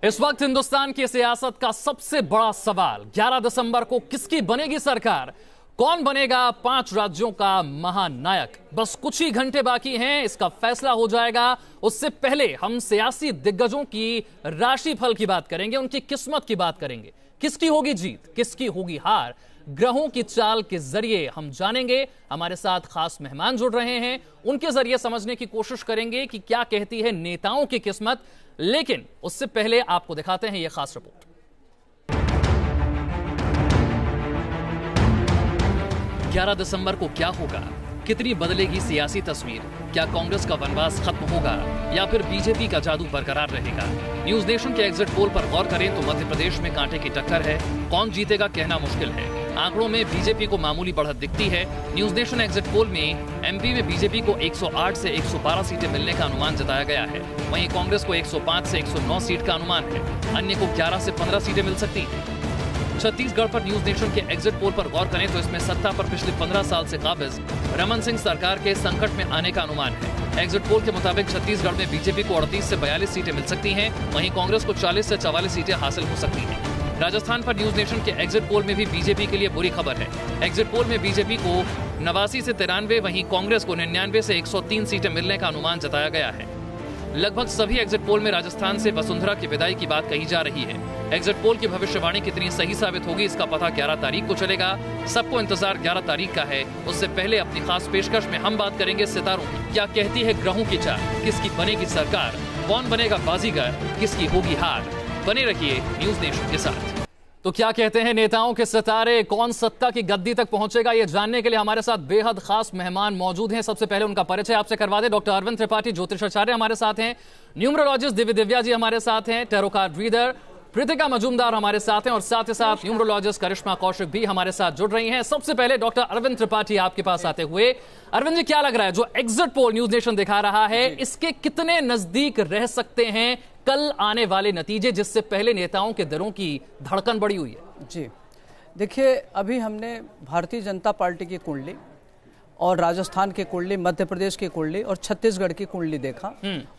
इस वक्त हिंदुस्तान की सियासत का सबसे बड़ा सवाल 11 दिसंबर को किसकी बनेगी सरकार, कौन बनेगा 5 राज्यों का महानायक। बस कुछ ही घंटे बाकी हैं, इसका फैसला हो जाएगा। उससे पहले हम सियासी दिग्गजों की राशिफल की बात करेंगे, उनकी किस्मत की बात करेंगे। किसकी होगी जीत, किसकी होगी हार, ग्रहों की चाल के जरिए हम जानेंगे। हमारे साथ खास मेहमान जुड़ रहे हैं, उनके जरिए समझने की कोशिश करेंगे कि क्या कहती है नेताओं की किस्मत। लेकिन उससे पहले आपको दिखाते हैं यह खास रिपोर्ट। 11 दिसंबर को क्या होगा, कितनी बदलेगी सियासी तस्वीर, क्या कांग्रेस का वनवास खत्म होगा या फिर बीजेपी का जादू बरकरार रहेगा। न्यूज नेशन के एग्जिट पोल पर गौर करें तो मध्य प्रदेश में कांटे की टक्कर है, कौन जीतेगा कहना मुश्किल है। आंकड़ों में बीजेपी को मामूली बढ़त दिखती है। न्यूज नेशन एग्जिट पोल में एमपी में बीजेपी को 108 से 112 सीटें मिलने का अनुमान जताया गया है, वहीं कांग्रेस को 105 से 109 सीट का अनुमान है, अन्य को 11 से 15 सीटें मिल सकती हैं। छत्तीसगढ़ पर न्यूज नेशन के एग्जिट पोल पर गौर करें तो इसमें सत्ता पर पिछले 15 साल से काबिज रमन सिंह सरकार के संकट में आने का अनुमान है। एग्जिट पोल के मुताबिक छत्तीसगढ़ में बीजेपी को 38 से 42 सीटें मिल सकती हैं, वहीं कांग्रेस को 40 से 44 सीटें हासिल हो सकती हैं। राजस्थान पर न्यूज नेशन के एग्जिट पोल में भी बीजेपी के लिए बुरी खबर है। एग्जिट पोल में बीजेपी को 89 से 93, वहीं कांग्रेस को 99 से 103 सीटें मिलने का अनुमान जताया गया है। लगभग सभी एग्जिट पोल में राजस्थान से वसुंधरा की विदाई की बात कही जा रही है। एग्जिट पोल की भविष्यवाणी कितनी सही साबित होगी, इसका पता 11 तारीख को चलेगा। सबको इंतजार 11 तारीख का है। उससे पहले अपनी खास पेशकश में हम बात करेंगे सितारों की। क्या कहती है ग्रहों की चाल, किसकी बनेगी सरकार, कौन बनेगा बाजीगर, किसकी होगी हार। बने रहिए न्यूज नेशन के साथ। तो क्या कहते हैं नेताओं के सितारे, कौन सत्ता की गद्दी तक पहुंचेगा, यह जानने के लिए हमारे साथ बेहद खास मेहमान मौजूद हैं। सबसे पहले उनका परिचय आपसे करवा दें। डॉक्टर अरविंद त्रिपाठी ज्योतिषाचार्य हमारे साथ हैं, न्यूमरोलॉजिस्ट दिव्या जी हमारे साथ हैं, tarot card reader Pritika Majumdar हमारे साथ हैं और साथ ही साथ न्यूमरोलॉजिस्ट करिश्मा कौशिक भी हमारे साथ जुड़ रही हैं। सबसे पहले डॉक्टर अरविंद त्रिपाठी आपके पास आते हुए, अरविंद जी क्या लग रहा है जो एग्जिट पोल न्यूज नेशन दिखा रहा है, इसके कितने नजदीक रह सकते हैं कल आने वाले नतीजे, जिससे पहले नेताओं के दिलों की धड़कन बढ़ी हुई है? जी देखिए, अभी हमने भारतीय जनता पार्टी की कुंडली और राजस्थान की कुंडली, मध्य प्रदेश की कुंडली और छत्तीसगढ़ की कुंडली देखा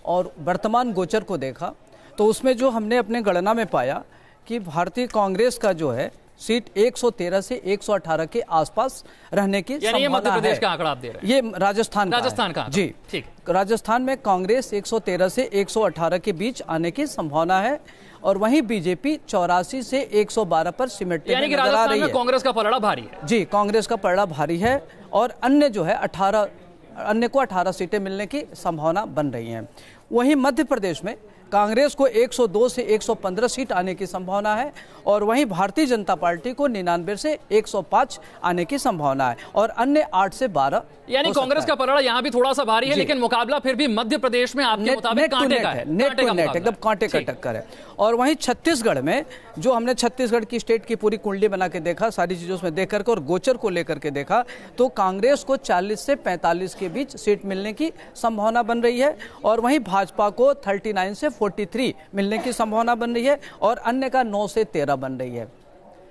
और वर्तमान गोचर को देखा, तो उसमें जो हमने अपने गणना में पाया कि भारतीय कांग्रेस का जो है सीट 113 से 118 के आसपास रहने की संभावना है। ये मध्य प्रदेश का आंकड़ा आप दे रहे हैं? ये राजस्थान का जी ठीक। राजस्थान में कांग्रेस 113 से 118 के बीच आने की संभावना है और वहीं बीजेपी 84 से 112 पर सिमटते हुए नजर आ रही है। कांग्रेस का पलड़ा भारी है। जी, कांग्रेस का पलड़ा भारी है और अन्य जो है 18 को 18 सीटें मिलने की संभावना बन रही है। वहीं मध्य प्रदेश में कांग्रेस को 102 से 115 सीट आने की संभावना है और वहीं भारतीय जनता पार्टी को 99 से 105 आने की संभावना है और अन्य 8 से 12। यानी कांग्रेस का पलड़ा यहां भी थोड़ा सा भारी है, लेकिन मुकाबला फिर भी मध्य प्रदेश में आपके मुताबिक कांटे का है, नेट टू नेट एकदम कांटे का टक्कर है। और वहीं छत्तीसगढ़ में जो हमने छत्तीसगढ़ की स्टेट की पूरी कुंडली बना के देखा, सारी चीजों में देख करके और गोचर को लेकर के देखा, तो कांग्रेस को 40 से 45 के बीच सीट मिलने की संभावना बन रही है और वहीं भाजपा को 39 से 43 मिलने की संभावना बन रही है और अन्य का 9 से 13 बन रही है।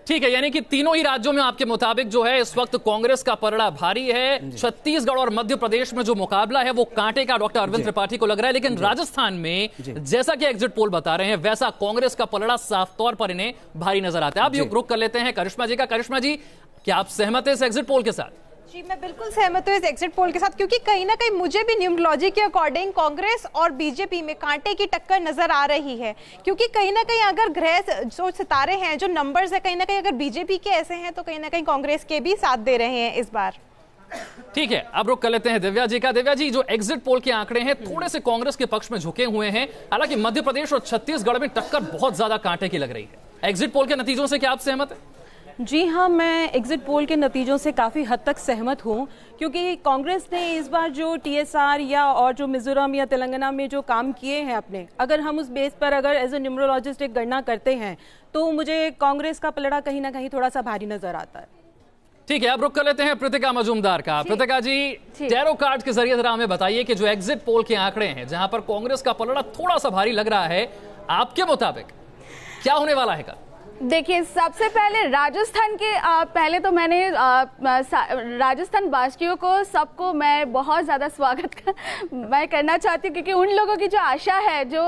ठीक है, यानी कि तीनों ही राज्यों में आपके मुताबिक जो है इस वक्त कांग्रेस का पलड़ा भारी है। छत्तीसगढ़ और मध्य प्रदेश में जो मुकाबला है वो कांटे का डॉक्टर अरविंद त्रिपाठी को लग रहा है, लेकिन राजस्थान में जैसा कि एग्जिट पोल बता रहे हैं वैसा कांग्रेस का पलड़ा साफ तौर पर इन्हें भारी नजर आता है। अब रुक कर लेते हैं करिश्मा जी का। करिश्मा जी, क्या आप सहमत हैं इस एग्जिट पोल के साथ? जी, मैं बिल्कुल सहमत हूँ इस एग्जिट पोल के साथ, क्योंकि कहीं ना कहीं मुझे भी न्यूमरोलॉजी के अकॉर्डिंग कांग्रेस और बीजेपी में कांटे की टक्कर नजर आ रही है। क्योंकि कहीं ना कहीं अगर ग्रह जो सितारे हैं, जो नंबर्स है, कहीं ना कहीं अगर बीजेपी के ऐसे हैं तो कहीं ना कहीं कांग्रेस के भी साथ दे रहे हैं इस बार। ठीक है, अब रुक कर लेते हैं दिव्या जी का। दिव्या जी, जो एग्जिट पोल के आंकड़े हैं थोड़े से कांग्रेस के पक्ष में झुके हुए हैं, हालांकि मध्य प्रदेश और छत्तीसगढ़ में टक्कर बहुत ज्यादा कांटे की लग रही है। एग्जिट पोल के नतीजों से क्या आप सहमत हैं? जी हाँ, मैं एग्जिट पोल के नतीजों से काफ़ी हद तक सहमत हूँ, क्योंकि कांग्रेस ने इस बार जो टीएसआर या और जो मिजोरम या तेलंगाना में जो काम किए हैं अपने, अगर हम उस बेस पर अगर एज ए न्यूमरोलॉजिस्ट एक गणना करते हैं तो मुझे कांग्रेस का पलड़ा कहीं ना कहीं थोड़ा सा भारी नजर आता है। ठीक है, अब रुक कर लेते हैं प्रीतिका मजूमदार का। प्रीतिका जी, टैरो कार्ड के जरिए जरा हमें बताइए कि जो एग्जिट पोल के आंकड़े हैं जहां पर कांग्रेस का पलड़ा थोड़ा सा भारी लग रहा है, आपके मुताबिक क्या होने वाला है? देखिए, सबसे पहले राजस्थान के पहले तो मैंने राजस्थान वासियों को सबको मैं बहुत ज़्यादा स्वागत मैं करना चाहती हूँ, क्योंकि उन लोगों की जो आशा है, जो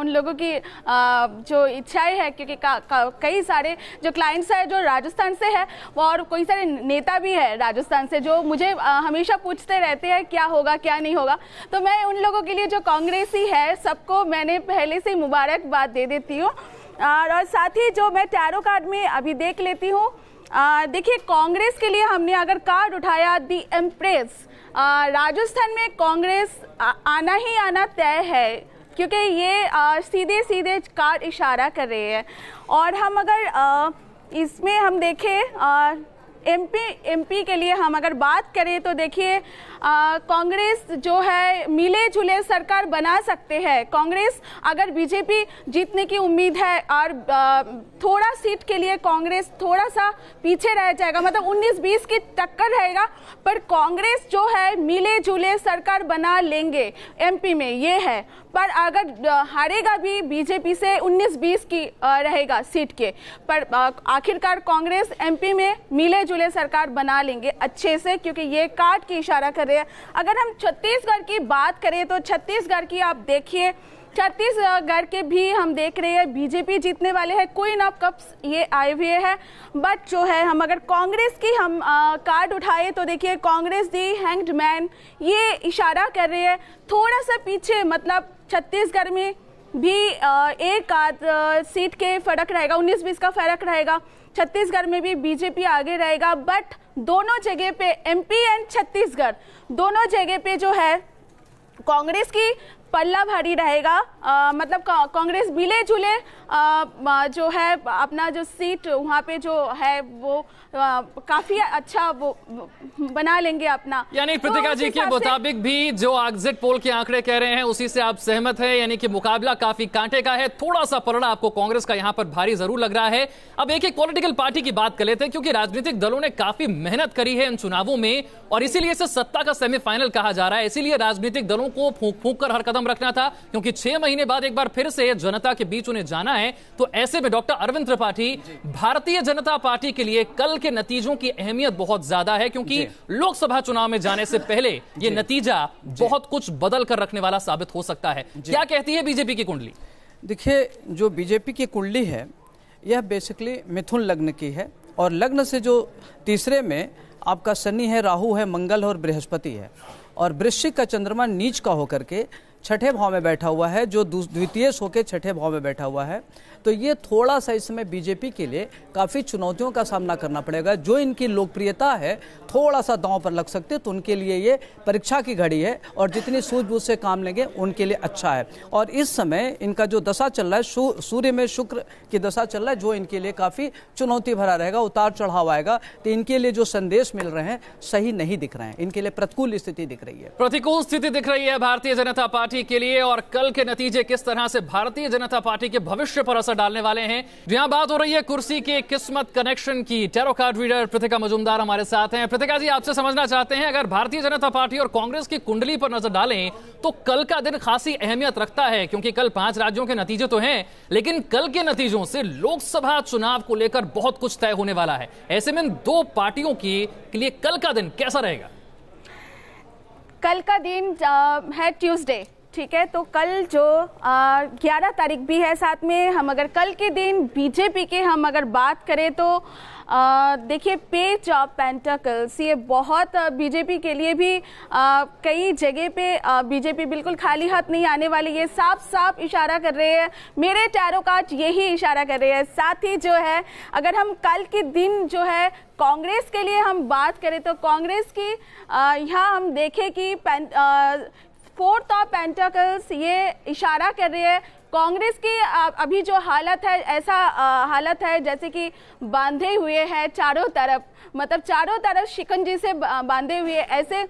उन लोगों की जो इच्छाएं है, क्योंकि कई सारे जो क्लाइंट्स है जो राजस्थान से है और कई सारे नेता भी है राजस्थान से जो मुझे हमेशा पूछते रहते हैं क्या होगा क्या नहीं होगा। तो मैं उन लोगों के लिए जो कांग्रेसी है सबको मैंने पहले से मुबारकबाद दे देती हूँ। और साथ ही जो मैं टैरो कार्ड में अभी देख लेती हूँ, देखिए कांग्रेस के लिए हमने अगर कार्ड उठाया दी एम्प्रेस, राजस्थान में कांग्रेस आना ही आना तय है, क्योंकि ये सीधे सीधे कार्ड इशारा कर रहे हैं। और हम अगर इसमें हम देखें एमपी के लिए हम अगर बात करें तो देखिए कांग्रेस जो है मिले जुले सरकार बना सकते हैं। कांग्रेस अगर बीजेपी जीतने की उम्मीद है और थोड़ा सीट के लिए कांग्रेस थोड़ा सा पीछे रह जाएगा, मतलब 19-20 की टक्कर रहेगा, पर कांग्रेस जो है मिले जुले सरकार बना लेंगे एमपी में, ये है। पर अगर हारेगा भी बीजेपी से 19-20 की रहेगा सीट के, पर आखिरकार कांग्रेस एमपी में मिले जुले सरकार बना लेंगे अच्छे से, क्योंकि ये कार्ड की इशारा कर रहे हैं। अगर हम छत्तीसगढ़ की बात करें तो छत्तीसगढ़ की आप देखिए, छत्तीसगढ़ के भी हम देख रहे हैं बीजेपी जीतने वाले हैं, क्वीन ऑफ कप्स ये आए हुए हैं। बट जो है हम अगर कांग्रेस की हम कार्ड उठाए तो देखिए कांग्रेस दी हैंग्ड मैन ये इशारा कर रहे हैं थोड़ा सा पीछे, मतलब छत्तीसगढ़ में भी एक आध सीट के फर्क रहेगा, 19-20 का फर्क रहेगा। छत्तीसगढ़ में भी बीजेपी आगे रहेगा, बट दोनों जगह पे एमपी एंड छत्तीसगढ़ दोनों जगह पे जो है कांग्रेस की पल्ला भारी रहेगा। मतलब कांग्रेस मिले जुले जो है अपना जो सीट वहाँ पे जो है वो काफी अच्छा वो बना लेंगे अपना। यानी प्रतिका जी के मुताबिक भी जो एग्जिट पोल के आंकड़े कह रहे हैं उसी से आप सहमत हैं, यानी कि मुकाबला काफी कांटे का है, थोड़ा सा पलड़ा आपको कांग्रेस का यहां पर भारी जरूर लग रहा है। अब एक एक पॉलिटिकल पार्टी की बात कर लेते हैं, क्योंकि राजनीतिक दलों ने काफी मेहनत करी है इन चुनावों में और इसीलिए इसे सत्ता का सेमीफाइनल कहा जा रहा है। इसीलिए राजनीतिक दलों को फूंक फूंक कर हर कदम रखना था, क्योंकि 6 महीने बाद एक बार फिर से जनता के बीच उन्हें जाना है। तो ऐसे में डॉक्टर अरविंद त्रिपाठी, भारतीय जनता पार्टी के लिए कल के नतीजों की अहमियत बहुत ज्यादा है, क्योंकि लोकसभा चुनाव में जाने से पहले ये नतीजा बहुत कुछ बदल कर रखने वाला साबित हो सकता है। क्या कहती है बीजेपी की कुंडली? देखिए, जो बीजेपी की कुंडली है यह बेसिकली मिथुन लग्न की है, और लग्न से जो तीसरे में आपका शनि है, राहु है, मंगल और बृहस्पति है, और वृश्चिक का चंद्रमा नीच का होकर के छठे भाव में बैठा हुआ है, जो द्वितीय सो के छठे भाव में बैठा हुआ है। तो ये थोड़ा सा इस समय बीजेपी के लिए काफ़ी चुनौतियों का सामना करना पड़ेगा। जो इनकी लोकप्रियता है थोड़ा सा दांव पर लग सकते, तो उनके लिए ये परीक्षा की घड़ी है, और जितनी सूझबूझ से काम लेंगे उनके लिए अच्छा है। और इस समय इनका जो दशा चल रहा है, सूर्य में शुक्र की दशा चल रहा है, जो इनके लिए काफ़ी चुनौती भरा रहेगा, उतार चढ़ाव आएगा। तो इनके लिए जो संदेश मिल रहे हैं सही नहीं दिख रहे हैं, इनके लिए प्रतिकूल स्थिति दिख रही है, प्रतिकूल स्थिति दिख रही है भारतीय जनता पार्टी के लिए। और कल के नतीजे किस तरह से भारतीय जनता पार्टी के भविष्य पर असर डालने वाले हैं, जहां बात हो रही है कुर्सी के किस्मत कनेक्शन की। Tarot card reader Pratika Majumdar हमारे साथ हैं। प्रतिका जी, आपसे समझना चाहते हैं, अगर भारतीय जनता पार्टी और कांग्रेस की कुंडली पर नजर डालें तो कल का दिन खासी अहमियत रखता है, क्योंकि कल 5 राज्यों के नतीजे तो हैं, लेकिन कल के नतीजों से लोकसभा चुनाव को लेकर बहुत कुछ तय होने वाला है। ऐसे में दो पार्टियों के लिए कल का दिन कैसा रहेगा? कल का दिन है ट्यूसडे, ठीक है। तो कल जो 11 तारीख भी है, साथ में हम अगर कल के दिन बीजेपी के हम अगर बात करें तो देखिए पेज ऑफ पेंटाकल्स, ये बहुत बीजेपी के लिए भी कई जगह पे बीजेपी बिल्कुल खाली हाथ नहीं आने वाली, ये साफ साफ इशारा कर रहे हैं। मेरे टैरो कार्ड यही इशारा कर रहे हैं। साथ ही जो है अगर हम कल के दिन जो है कांग्रेस के लिए हम बात करें तो कांग्रेस की यहाँ हम देखें कि फोर्थ ऑफ पेंटाकल्स ये इशारा कर रहे हैं कांग्रेस की अभी जो हालत है, ऐसा हालत है जैसे कि बांधे हुए हैं चारों तरफ, मतलब चारों तरफ शिकंजी से बांधे हुए, ऐसे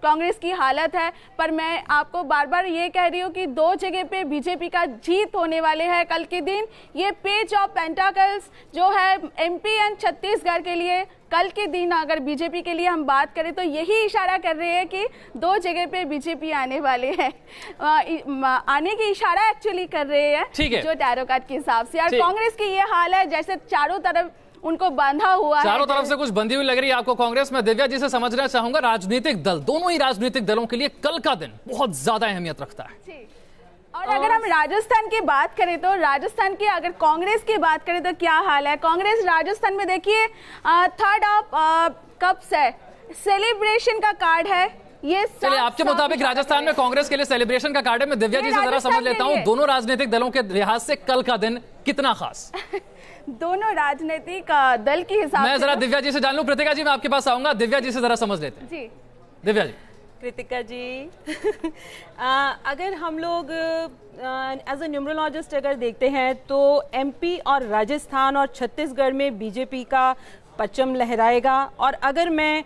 कांग्रेस की हालत है। पर मैं आपको बार बार ये कह रही हूँ कि 2 जगह पे बीजेपी का जीत होने वाले हैं कल के दिन। ये पेज ऑफ पेंटाकल्स जो है एमपी एंड छत्तीसगढ़ के लिए कल के दिन, अगर बीजेपी के लिए हम बात करें तो यही इशारा कर रहे हैं कि 2 जगह पे बीजेपी आने वाले हैं, आने की इशारा एक्चुअली कर रहे हैं जो टैरो कार्ड के हिसाब से। और कांग्रेस की ये हाल है जैसे चारों तरफ उनको बांधा हुआ है, चारों तरफ से कुछ बंधी हुई लग रही है आपको कांग्रेस में। दिव्या जी से समझना चाहूंगा, राजनीतिक दल, दोनों ही राजनीतिक दलों के लिए कल का दिन बहुत ज्यादा अहमियत रखता है। और अगर हम राजस्थान की बात करें तो राजस्थान की, अगर कांग्रेस की बात करें तो क्या हाल है। कांग्रेस राजस्थान में देखिए 3rd ऑफ कप्स है, सेलिब्रेशन का कार्ड है ये। चलिए, आपके मुताबिक राजस्थान में कांग्रेस के लिए सेलिब्रेशन का कार्ड है। मैं दिव्या जी से जरा समझ लेता हूं, दोनों राजनीतिक दलों के लिहाज से कल का दिन कितना खास? दोनों राजनीतिक दल के हिसाब से मैं जरा दिव्या जी से जान लूं। कृतिका जी, मैं आपके पास आऊंगा, दिव्या जी से जरा समझ लेते हैं। जी दिव्या जी। कृतिका जी अगर हम लोग एज अ न्यूमरोलॉजिस्ट अगर देखते हैं तो एमपी और राजस्थान और छत्तीसगढ़ में बीजेपी का परचम लहराएगा। और अगर मैं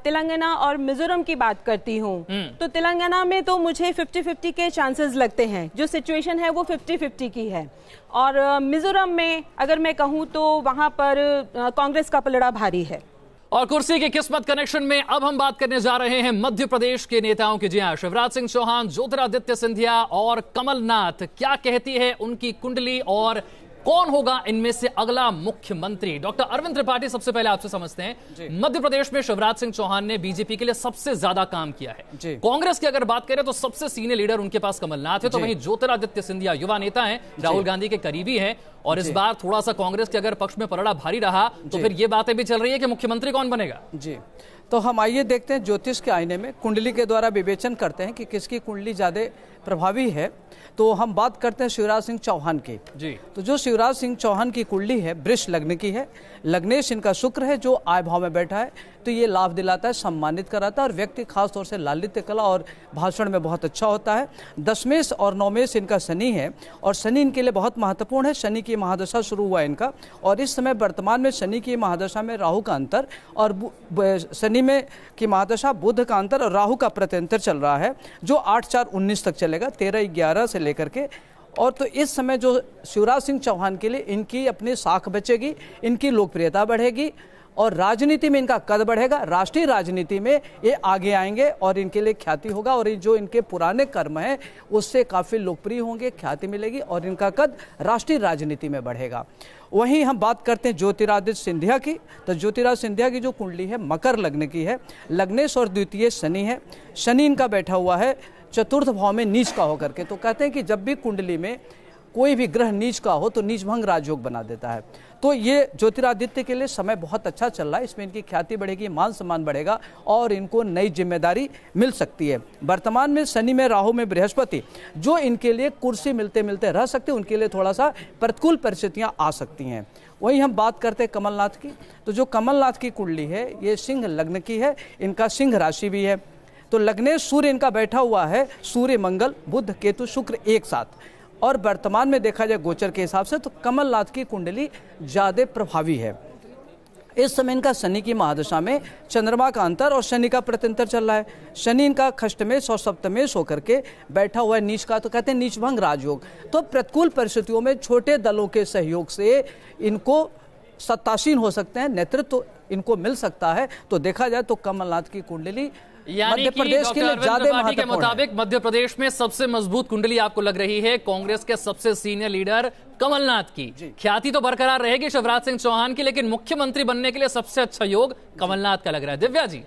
तेलंगाना और मिजोरम की बात करती हूँ तो तेलंगाना में तो मुझे 50-50 के चांसेस लगते हैं, जो सिचुएशन है वो 50-50 की है। और मिजोरम में अगर मैं कहूँ तो वहाँ पर कांग्रेस का पलड़ा भारी है। और कुर्सी की किस्मत कनेक्शन में अब हम बात करने जा रहे हैं मध्य प्रदेश के नेताओं की। जी हां, शिवराज सिंह चौहान, ज्योतिरादित्य सिंधिया और कमलनाथ, क्या कहती है उनकी कुंडली और कौन होगा इनमें से अगला मुख्यमंत्री? डॉक्टर अरविंद त्रिपाठी, सबसे पहले आपसे समझते हैं, मध्य प्रदेश में शिवराज सिंह चौहान ने बीजेपी के लिए सबसे ज्यादा काम किया है। कांग्रेस की अगर बात करें तो सबसे सीनियर लीडर उनके पास कमलनाथ है, तो वहीं ज्योतिरादित्य सिंधिया युवा नेता हैं, राहुल गांधी के करीबी हैं, और इस बार थोड़ा सा कांग्रेस के अगर पक्ष में पलड़ा भारी रहा तो फिर ये बातें भी चल रही है कि मुख्यमंत्री कौन बनेगा। जी, तो हम आइए देखते हैं, ज्योतिष के आईने में कुंडली के द्वारा विवेचन करते हैं कि किसकी कुंडली ज्यादा प्रभावी है। तो हम बात करते हैं शिवराज सिंह चौहान की। जी, तो जो शिवराज सिंह चौहान की कुंडली है वृष लग्न की है, लग्नेश इनका शुक्र है जो आय भाव में बैठा है, तो ये लाभ दिलाता है, सम्मानित कराता है, और व्यक्ति खास तौर से लालित्य कला और भाषण में बहुत अच्छा होता है। 10मेश और 9मेश इनका शनि है, और शनि इनके लिए बहुत महत्वपूर्ण है। शनि की महादशा शुरू हुआ इनका, और इस समय वर्तमान में शनि की महादशा में राहु का अंतर और शनि में की महादशा बुध का अंतर और राहु का प्रत्यंतर चल रहा है, जो 8/4/19 तक चलेगा, 13/11 से लेकर के। और तो इस समय जो शिवराज सिंह चौहान के लिए इनकी अपनी साख बचेगी, इनकी लोकप्रियता बढ़ेगी और राजनीति में इनका कद बढ़ेगा। राष्ट्रीय राजनीति में ये आगे आएंगे और इनके लिए ख्याति होगा, और जो इनके पुराने कर्म हैं उससे काफ़ी लोकप्रिय होंगे, ख्याति मिलेगी और इनका कद राष्ट्रीय राजनीति में बढ़ेगा। वहीं हम बात करते हैं ज्योतिरादित्य सिंधिया की। तो ज्योतिरादित्य सिंधिया की जो कुंडली है मकर लग्न की है, लग्नेश और द्वितीय शनि है। शनि इनका बैठा हुआ है 4th भाव में नीच का होकर के। तो कहते हैं कि जब भी कुंडली में कोई भी ग्रह नीच का हो तो नीच भंग राजयोग बना देता है। तो ये ज्योतिरादित्य के लिए समय बहुत अच्छा चल रहा है, इसमें इनकी ख्याति बढ़ेगी, मान सम्मान बढ़ेगा और इनको नई जिम्मेदारी मिल सकती है। वर्तमान में शनि में, राहु में बृहस्पति, जो इनके लिए कुर्सी मिलते मिलते रह सकते, उनके लिए थोड़ा सा प्रतिकूल परिस्थितियां आ सकती हैं। वहीं हम बात करते हैं कमलनाथ की। तो जो कमलनाथ की कुंडली है ये सिंह लग्न की है, इनका सिंह राशि भी है। तो लग्नेश सूर्य इनका बैठा हुआ है, सूर्य मंगल बुध केतु शुक्र एक साथ, और वर्तमान में देखा जाए गोचर के हिसाब से तो कमलनाथ की कुंडली ज्यादा प्रभावी है। इस समय इनका शनि की महादशा में चंद्रमा का अंतर और शनि का प्रत्यंतर चल रहा है। शनि इनका खष्टमेश और सप्तमेश होकर के बैठा हुआ है नीच का, तो कहते हैं नीच भंग राजयोग। तो प्रतिकूल परिस्थितियों में छोटे दलों के सहयोग से इनको सत्तासीन हो सकते हैं, नेतृत्व इनको मिल सकता है। तो देखा जाए तो कमलनाथ की कुंडली मध्य प्रदेश के लिए ज्यादा महत्वपूर्ण के मुताबिक मध्य प्रदेश में सबसे मजबूत कुंडली आपको लग रही है कांग्रेस के सबसे सीनियर लीडर कमलनाथ की। ख्याति तो बरकरार रहेगी शिवराज सिंह चौहान की, लेकिन मुख्यमंत्री बनने के लिए सबसे अच्छा योग कमलनाथ का लग रहा है। दिव्या जी,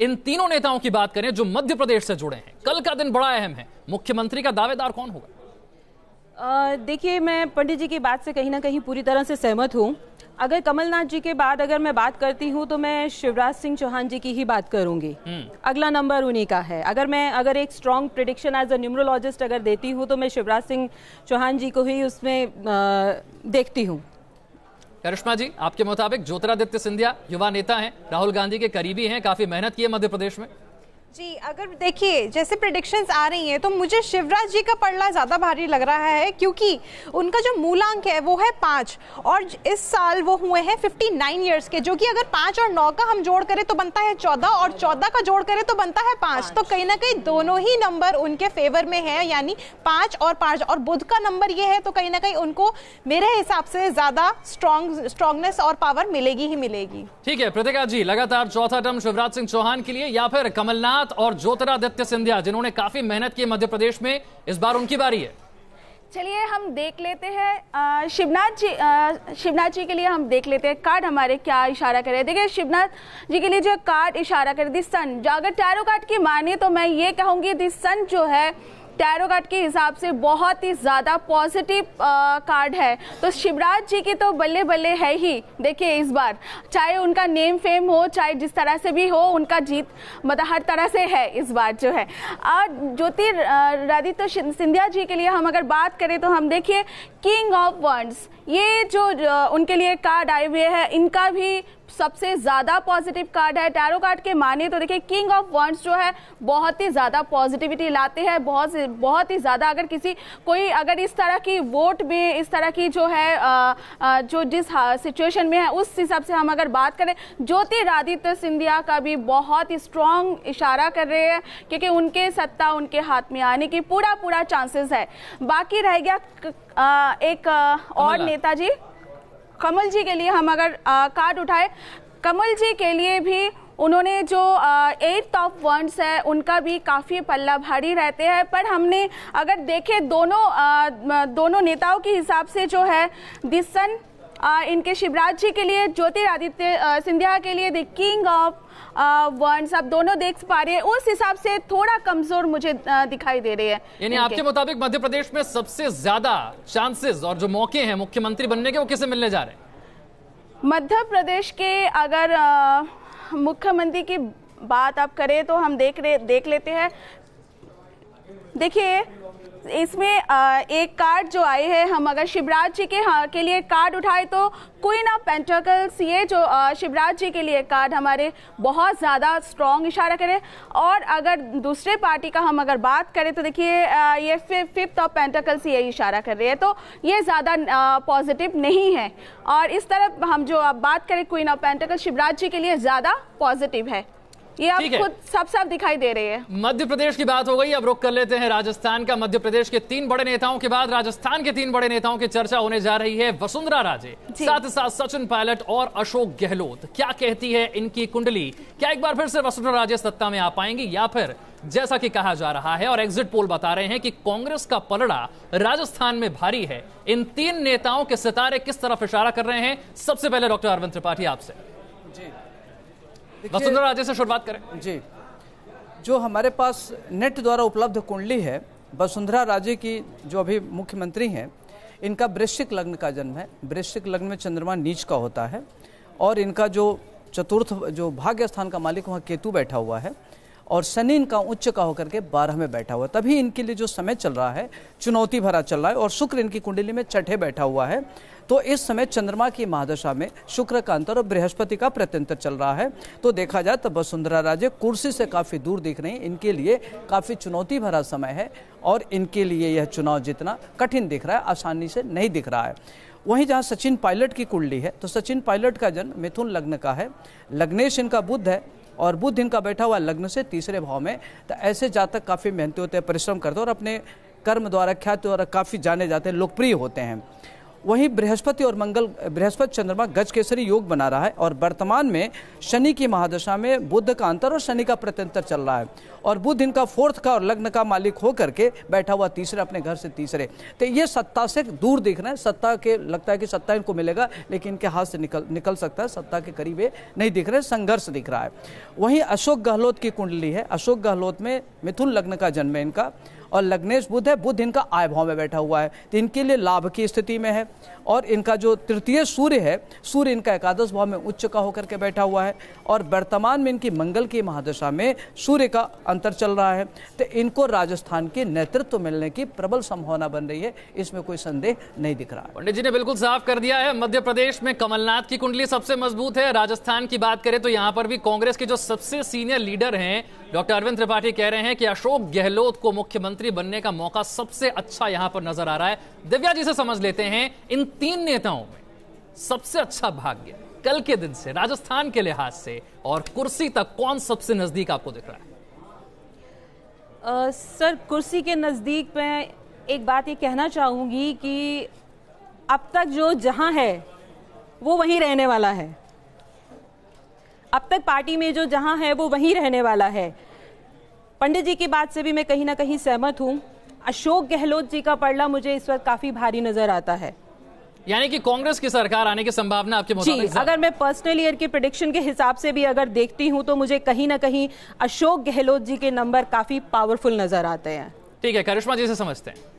इन तीनों नेताओं की बात करें जो मध्य प्रदेश से जुड़े हैं, कल का दिन बड़ा अहम है, मुख्यमंत्री का दावेदार कौन होगा? देखिए, मैं पंडित जी की बात से कहीं ना कहीं पूरी तरह से सहमत हूँ। अगर कमलनाथ जी के बाद अगर मैं बात करती हूँ तो मैं शिवराज सिंह चौहान जी की ही बात करूंगी। अगला नंबर उन्हीं का है। अगर एक strong prediction as a numerologist अगर देती हूँ तो मैं शिवराज सिंह चौहान जी को ही उसमें देखती हूँ। करिश्मा जी, आपके मुताबिक ज्योतिरादित्य सिंधिया युवा नेता हैं, राहुल गांधी के करीबी हैं, काफी मेहनत की है मध्य प्रदेश में। जी, अगर देखिए जैसे प्रेडिक्शंस आ रही हैं तो मुझे शिवराज जी का पलड़ा ज़्यादा भारी लग रहा है, क्योंकि उनका जो मूलांक है वो है 5 और इस साल वो हुए हैं 59 ईयर्स के, जो कि अगर 5 और 9 का हम जोड़ करें तो बनता है 14 और 14 का जोड़ करें तो बनता है 5। तो कहीं ना कहीं दोनों ही नंबर उनके फेवर में है, यानी 5 और बुध का नंबर ये है, तो कहीं ना कहीं उनको मेरे हिसाब से ज़्यादा स्ट्रॉन्गनेस और पावर मिलेगी ही मिलेगी। ठीक है प्रतिका जी, लगातार चौथा टर्म शिवराज सिंह चौहान के लिए या फिर कमलनाथ और ज्योतिरादित्य सिंधिया जिन्होंने काफी मेहनत की मध्य प्रदेश में, इस बार उनकी बारी है? चलिए हम देख लेते हैं शिवनाथ जी के लिए हम देख लेते हैं कार्ड हमारे क्या इशारा करे। देखिए शिवनाथ जी के लिए जो कार्ड इशारा करे दी सन, अगर टैरो कार्ड की माने तो मैं ये कहूंगी दी सन जो है टैरो कार्ड के हिसाब से बहुत ही ज़्यादा पॉजिटिव कार्ड है। तो शिवराज जी की तो बल्ले बल्ले है ही। देखिए इस बार चाहे उनका नेम फेम हो, चाहे जिस तरह से भी हो, उनका जीत मतलब हर तरह से है इस बार जो है। और ज्योतिरादित्य सिंधिया जी के लिए हम अगर बात करें तो हम देखिए किंग ऑफ वंड्स, ये जो उनके लिए कार्ड आए हुए हैं, इनका भी सबसे ज़्यादा पॉजिटिव कार्ड है। टैरो कार्ड के माने तो देखिए किंग ऑफ वंड्स जो है बहुत ही ज़्यादा पॉजिटिविटी लाते हैं, बहुत ही ज़्यादा। अगर कोई अगर इस तरह की वोट में इस तरह की जो है जो जिस सिचुएशन में है उस हिसाब से हम अगर बात करें, ज्योतिरादित्य सिंधिया का भी बहुत ही स्ट्रॉन्ग इशारा कर रहे हैं, क्योंकि उनके सत्ता उनके हाथ में आने की पूरा चांसेस है। बाकी रह गया एक और नेताजी कमल जी के लिए हम अगर कार्ड उठाए, कमल जी के लिए भी उन्होंने जो 8 ऑफ वंड्स है उनका भी काफ़ी पल्ला भारी रहते हैं। पर हमने अगर देखे दोनों नेताओं के हिसाब से जो है दिस सन इनके शिवराज जी के लिए, ज्योतिरादित्य सिंधिया के लिए द किंग ऑफ वंड्स आप दोनों देख पा रहे हैं, उस हिसाब से थोड़ा कमजोर मुझे दिखाई दे रहे हैं। यानी आपके मुताबिक मध्य प्रदेश में सबसे ज्यादा चांसेस और जो मौके हैं मुख्यमंत्री बनने के वो किसे मिलने जा रहे हैं? मध्य प्रदेश के अगर मुख्यमंत्री की बात आप करें तो हम देख लेते हैं। देखिए इसमें एक कार्ड जो आए हैं, हम अगर शिवराज जी के लिए कार्ड उठाए तो क्वीन ऑफ पेंटाकल्स, ये जो शिवराज जी के लिए कार्ड हमारे बहुत ज़्यादा स्ट्रॉन्ग इशारा करें। और अगर दूसरे पार्टी का हम अगर बात करें तो देखिए ये 5th ऑफ पेंटाकल्स ये इशारा कर रहे हैं, तो ये ज़्यादा पॉजिटिव नहीं है। और इस तरफ हम जो अब बात करें queen of pentacles Shivraj ji के लिए ज़्यादा पॉजिटिव है, ये आप खुद सब दिखाई दे रहे हैं। मध्य प्रदेश की बात हो गई, अब रुख कर लेते हैं राजस्थान का। मध्य प्रदेश के 3 बड़े नेताओं के बाद राजस्थान के 3 बड़े नेताओं की चर्चा होने जा रही है। वसुंधरा राजे, साथ ही साथ सचिन पायलट और अशोक गहलोत। क्या कहती है इनकी कुंडली? क्या एक बार फिर से वसुंधरा राजे सत्ता में आ पाएंगी, या फिर जैसा कि कहा जा रहा है और एग्जिट पोल बता रहे हैं कि कांग्रेस का पलड़ा राजस्थान में भारी है? इन 3 नेताओं के सितारे किस तरफ इशारा कर रहे हैं? सबसे पहले डॉक्टर अरविंद त्रिपाठी आपसे। वसुंधरा राजे से शुरुआत करें। जी, जो हमारे पास नेट द्वारा उपलब्ध कुंडली है, वसुंधरा राजे की जो अभी मुख्यमंत्री हैं, इनका वृश्चिक लग्न का जन्म है। वृश्चिक लग्न में चंद्रमा नीच का होता है और इनका जो चतुर्थ जो भाग्य स्थान का मालिक वहाँ केतु बैठा हुआ है और शनि इनका उच्च का होकर के 12 में बैठा हुआ है। तभी इनके लिए जो समय चल रहा है चुनौती भरा चल रहा है और शुक्र इनकी कुंडली में छठे बैठा हुआ है। तो इस समय चंद्रमा की महादशा में शुक्र का अंतर और बृहस्पति का प्रत्यंतर चल रहा है। तो देखा जाए तो वसुंधरा राजे कुर्सी से काफ़ी दूर दिख रही हैं। इनके लिए काफ़ी चुनौती भरा समय है और इनके लिए यह चुनाव जीतना कठिन दिख रहा है, आसानी से नहीं दिख रहा है। वहीं जहां सचिन पायलट की कुंडली है तो सचिन पायलट का जन्म मिथुन लग्न का है। लग्नेश इनका बुध है और बुध इनका बैठा हुआ लग्न से 3रे भाव में। तो ऐसे जातक काफ़ी मेहनती होते हैं, परिश्रम करते हैं और अपने कर्म द्वारा ख्याति द्वारा काफ़ी जाने जाते हैं, लोकप्रिय होते हैं। वहीं बृहस्पति और मंगल, बृहस्पति चंद्रमा गज केसरी योग बना रहा है और वर्तमान में शनि की महादशा में बुध का अंतर और शनि का प्रत्यंतर चल रहा है और बुध इनका 4th का और लग्न का मालिक होकर के बैठा हुआ 3रे, अपने घर से 3रे। तो ये सत्ता से दूर दिख रहे हैं। सत्ता के लगता है कि सत्ता इनको मिलेगा, लेकिन इनके हाथ से निकल सकता है। सत्ता के करीब ये नहीं दिख रहे, संघर्ष दिख रहा है। वहीं अशोक गहलोत की कुंडली है। अशोक गहलोत में मिथुन लग्न का जन्म है इनका और लग्नेश बुध है। बुध इनका आय भाव में बैठा हुआ है, तो इनके लिए लाभ की स्थिति में है। और इनका जो 3य सूर्य है, सूर्य इनका 11 भाव में उच्च का होकर के बैठा हुआ है और वर्तमान में इनकी मंगल की महादशा में सूर्य का अंतर चल रहा है। तो इनको राजस्थान के नेतृत्व मिलने की प्रबल संभावना बन रही है, इसमें कोई संदेह नहीं दिख रहा है। पंडित जी ने बिल्कुल साफ कर दिया है। मध्य प्रदेश में कमलनाथ की कुंडली सबसे मजबूत है। राजस्थान की बात करें तो यहाँ पर भी कांग्रेस के जो सबसे सीनियर लीडर हैं डॉक्टर अरविंद त्रिपाठी कह रहे हैं कि अशोक गहलोत को मुख्यमंत्री बनने का मौका सबसे अच्छा यहां पर नजर आ रहा है। दिव्या जी से समझ लेते हैं, इन 3 नेताओं में सबसे अच्छा भाग्य कल के दिन से, राजस्थान के लिहाज से और कुर्सी तक कौन सबसे नजदीक आपको दिख रहा है? सर, कुर्सी के नज़दीक मैं एक बात ये कहना चाहूँगी कि अब तक जो जहाँ है वो वहीं रहने वाला है। अब तक पार्टी में जो जहाँ है वो वहीं रहने वाला है। पंडित जी की बात से भी मैं कहीं ना कहीं सहमत हूँ। अशोक गहलोत जी का पलड़ा मुझे इस वक्त काफ़ी भारी नज़र आता है। यानी कि कांग्रेस की सरकार आने की संभावना आपके मुताबिक? जी, अगर मैं पर्सनल ईयर के प्रेडिक्शन के हिसाब से भी अगर देखती हूं तो मुझे कहीं ना कहीं अशोक गहलोत जी के नंबर काफी पावरफुल नजर आते हैं। ठीक है, करिश्मा जी से समझते हैं।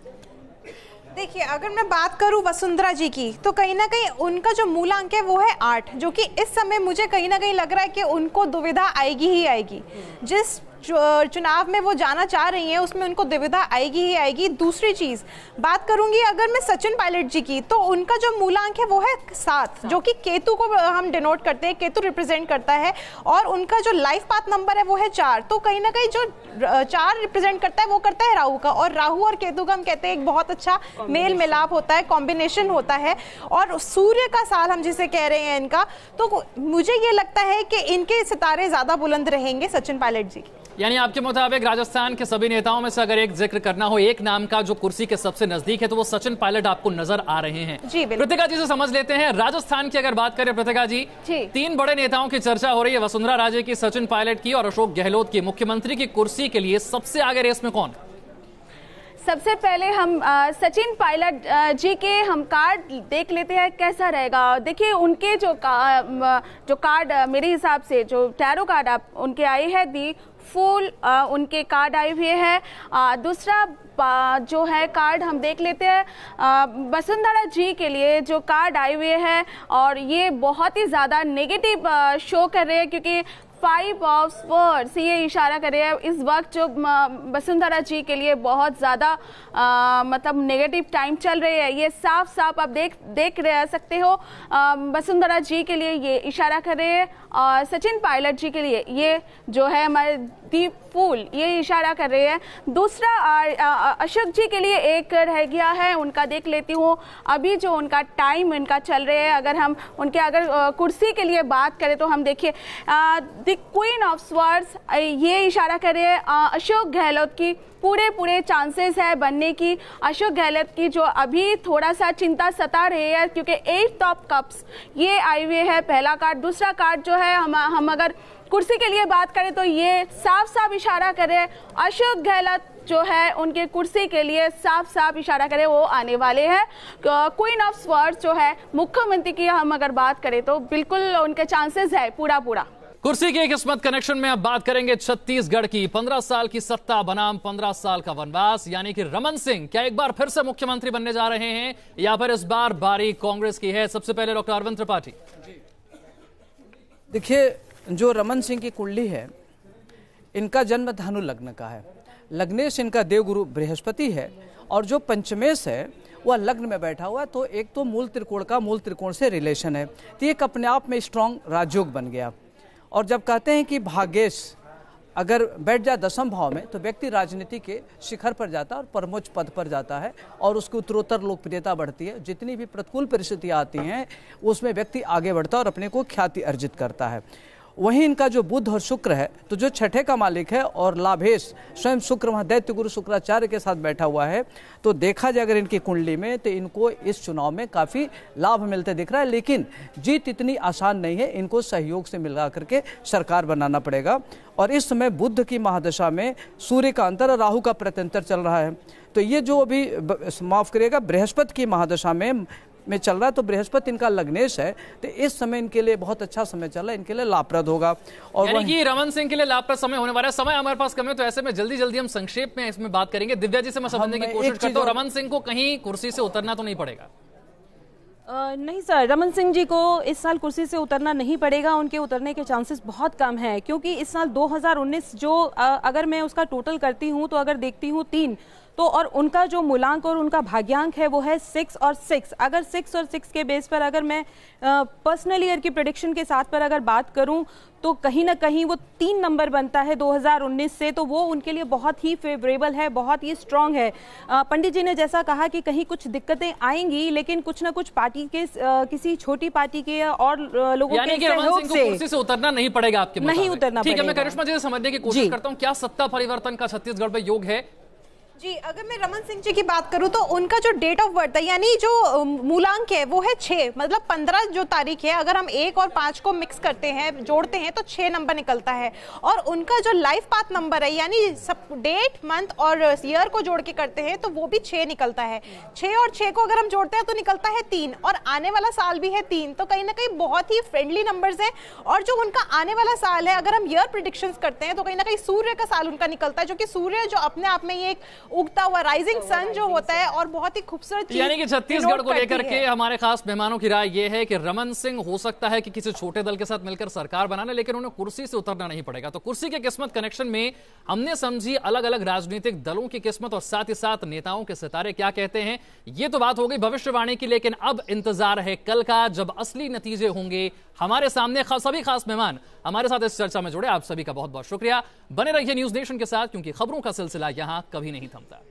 देखिए, अगर मैं बात करूं वसुंधरा जी की, तो कहीं ना कहीं उनका जो मूलांक है वो है 8, जो कि इस समय मुझे कहीं ना कहीं लग रहा है कि उनको दुविधा आएगी ही आएगी। जिस चुनाव में वो जाना चाह रही हैं उसमें उनको दुविधा आएगी ही आएगी। दूसरी चीज बात करूंगी अगर मैं सचिन पायलट जी की, तो उनका जो मूलांक है वो है 7, जो कि केतु को हम डिनोट करते हैं, केतु रिप्रेजेंट करता है, और उनका जो लाइफ पाथ नंबर है वो है 4। तो कहीं ना कहीं जो 4 रिप्रेजेंट करता है वो करता है राहु का, और राहु और केतु का हम कहते हैं एक बहुत अच्छा मेल मिलाप होता है, कॉम्बिनेशन होता है, और सूर्य का साल हम जिसे कह रहे हैं इनका, तो मुझे ये लगता है कि इनके सितारे ज्यादा बुलंद रहेंगे सचिन पायलट जी। यानी आपके मुताबिक राजस्थान के सभी नेताओं में से अगर एक जिक्र करना हो एक नाम का जो कुर्सी के सबसे नजदीक है, तो वो सचिन पायलट आपको नजर आ रहे हैं। जी, प्रतिका जी से समझ लेते हैं, राजस्थान की अगर बात करें प्रतिका जी, 3 बड़े नेताओं की चर्चा हो रही है, वसुंधरा राजे की, सचिन पायलट की और अशोक गहलोत की। मुख्यमंत्री की कुर्सी के लिए सबसे आगे रेस में कौन? सबसे पहले हम सचिन पायलट जी के हम कार्ड देख लेते हैं कैसा रहेगा। देखिए, उनके जो कार्ड मेरे हिसाब से जो टैरो कार्ड आप उनके आए हैं, दी फुल उनके कार्ड आए हुए हैं। दूसरा जो है कार्ड हम देख लेते हैं वसुंधरा जी के लिए जो कार्ड आए हुए हैं, और ये बहुत ही ज़्यादा नेगेटिव शो कर रहे हैं, क्योंकि 5 ऑफ स्वर्ड्स ये इशारा कर रहे हैं इस वक्त जो वसुंधरा जी के लिए बहुत ज़्यादा मतलब नेगेटिव टाइम चल रहे हैं। ये साफ साफ आप देख रह सकते हो। वसुंधरा जी के लिए ये इशारा कर रहे हैं, और सचिन पायलट जी के लिए ये जो है हमारे दीप फूल ये इशारा कर रहे हैं। दूसरा अशोक जी के लिए एक रह गया है, उनका देख लेती हूँ अभी जो उनका टाइम इनका चल रहे हैं। अगर हम उनके कुर्सी के लिए बात करें तो हम देखिए द क्वीन ऑफ स्वर्ड्स ये इशारा कर रहे हैं अशोक गहलोत की पूरे चांसेस है बनने की। अशोक गहलोत की जो अभी थोड़ा सा चिंता सता रही है, क्योंकि 8 ऑफ कप्स ये आए हुए है पहला कार्ड। दूसरा कार्ड जो है हम अगर कुर्सी के लिए बात करें तो ये साफ साफ इशारा करे अशोक गहलोत जो है उनके कुर्सी के लिए साफ साफ इशारा करे वो आने वाले हैं। क्वीन ऑफ स्वर्ड्स जो है मुख्यमंत्री की हम अगर बात करें तो बिल्कुल उनके चांसेस है पूरा। कुर्सी के किस्मत कनेक्शन में अब बात करेंगे छत्तीसगढ़ की। 15 साल की सत्ता बनाम 15 साल का वनवास, यानी कि रमन सिंह क्या एक बार फिर से मुख्यमंत्री बनने जा रहे हैं या फिर इस बार बारी कांग्रेस की है? सबसे पहले डॉक्टर अरविंद त्रिपाठी। देखिए, जो रमन सिंह की कुंडली है, इनका जन्म धनु लग्न का है। लग्नेश इनका देवगुरु बृहस्पति है, और जो पंचमेश है वह लग्न में बैठा हुआ है। तो एक तो मूल त्रिकोण से रिलेशन है, तो एक अपने आप में स्ट्रांग राजयोग बन गया। और जब कहते हैं कि भाग्येश अगर बैठ जाए 10वें भाव में, तो व्यक्ति राजनीति के शिखर पर जाता है और परमोच्च पद पर जाता है, और उसकी उत्तरोत्तर लोकप्रियता बढ़ती है। जितनी भी प्रतिकूल परिस्थितियाँ आती हैं उसमें व्यक्ति आगे बढ़ता है और अपने को ख्याति अर्जित करता है। वहीं इनका जो बुध और शुक्र है, तो जो छठे का मालिक है और लाभेश स्वयं शुक्र वहाँ दैत्य गुरु शुक्राचार्य के साथ बैठा हुआ है। तो देखा जाए अगर इनकी कुंडली में, तो इनको इस चुनाव में काफ़ी लाभ मिलते दिख रहा है, लेकिन जीत इतनी आसान नहीं है। इनको सहयोग से मिला करके सरकार बनाना पड़ेगा। और इस समय बुध की महादशा में सूर्य का अंतर और राहु का प्रत्यंतर चल रहा है। तो ये जो अभी माफ करिएगा बृहस्पति की महादशा में चल रहा है, तो बृहस्पति इनका लग्नेश है, तो इस समय इनके लिए बहुत अच्छा समय चल रहा है, इनके लिए लाभप्रद होगा। और यानी कि रमन सिंह के लिए लाभप्रद समय होने वाला है। समय हमारे पास कम है, तो ऐसे में जल्दी हम संक्षेप में इसमें बात करेंगे। दिव्या जी से मैं समझने की कोशिश करता हूं, रमन सिंह को कहीं कुर्सी से उतरना तो नहीं पड़ेगा? नहीं सर, रमन सिंह जी को इस साल कुर्सी से उतरना नहीं पड़ेगा। उनके उतरने के चांसेस बहुत कम है, क्योंकि इस साल 2019 जो अगर मैं उसका टोटल करती हूँ तो अगर देखती हूँ 3, तो और उनका जो मूलांक और उनका भाग्यांक है वो है 6 और 6। अगर 6 और 6 के बेस पर अगर मैं पर्सनल ईयर की प्रेडिक्शन के साथ पर अगर बात करूं तो कहीं ना कहीं वो 3 नंबर बनता है 2019 से, तो वो उनके लिए बहुत ही फेवरेबल है, बहुत ही स्ट्रांग है। पंडित जी ने जैसा कहा कि कहीं कुछ दिक्कतें आएंगी, लेकिन कुछ ना कुछ पार्टी के किसी छोटी पार्टी के और लोगों के सहयोग से कुर्सी से उतरना नहीं पड़ेगा आपके मुताबिक। नहीं उतरना पड़ेगा। ठीक है, मैं करिश्मा जी से समझने की कोशिश करता हूं, क्या सत्ता परिवर्तन का छत्तीसगढ़ में योग है? जी, अगर मैं रमन सिंह जी की बात करूं तो उनका जो डेट ऑफ बर्थ है, यानी जो मूलांक है वो है 6, मतलब 15 जो तारीख है, अगर हम 1 और 5 को मिक्स करते हैं, जोड़ते हैं तो 6 नंबर निकलता है। और उनका जो लाइफ पाथ नंबर है, यानी सब डेट, मंथ और ईयर को जोड़ के करते हैं तो वो भी 6 निकलता है। 6 और 6 को अगर हम जोड़ते हैं तो निकलता है 3, और आने वाला साल भी है 3, तो कहीं ना कहीं बहुत ही फ्रेंडली नंबर्स है। और जो उनका आने वाला साल है, अगर हम ईयर प्रेडिक्शंस करते हैं तो कहीं ना कहीं सूर्य का साल उनका निकलता है, जो कि सूर्य जो अपने आप में ये एक उगता हुआ राइजिंग सन जो होता है और बहुत ही खूबसूरत चीज, यानी कि छत्तीसगढ़ को लेकर के हमारे खास मेहमानों की राय यह है कि रमन सिंह हो सकता है कि किसी छोटे दल के साथ मिलकर सरकार बनाने, लेकिन उन्हें कुर्सी से उतरना नहीं पड़ेगा। तो कुर्सी के किस्मत कनेक्शन में हमने समझी अलग अलग राजनीतिक दलों की किस्मत और साथ ही साथ नेताओं के सितारे क्या कहते हैं। ये तो बात हो गई भविष्यवाणी की, लेकिन अब इंतजार है कल का, जब असली नतीजे होंगे हमारे सामने। सभी खास मेहमान हमारे साथ इस चर्चा में जुड़े, आप सभी का बहुत बहुत शुक्रिया। बने रहिए न्यूज नेशन के साथ, क्योंकि खबरों का सिलसिला यहां कभी नहीं थमता।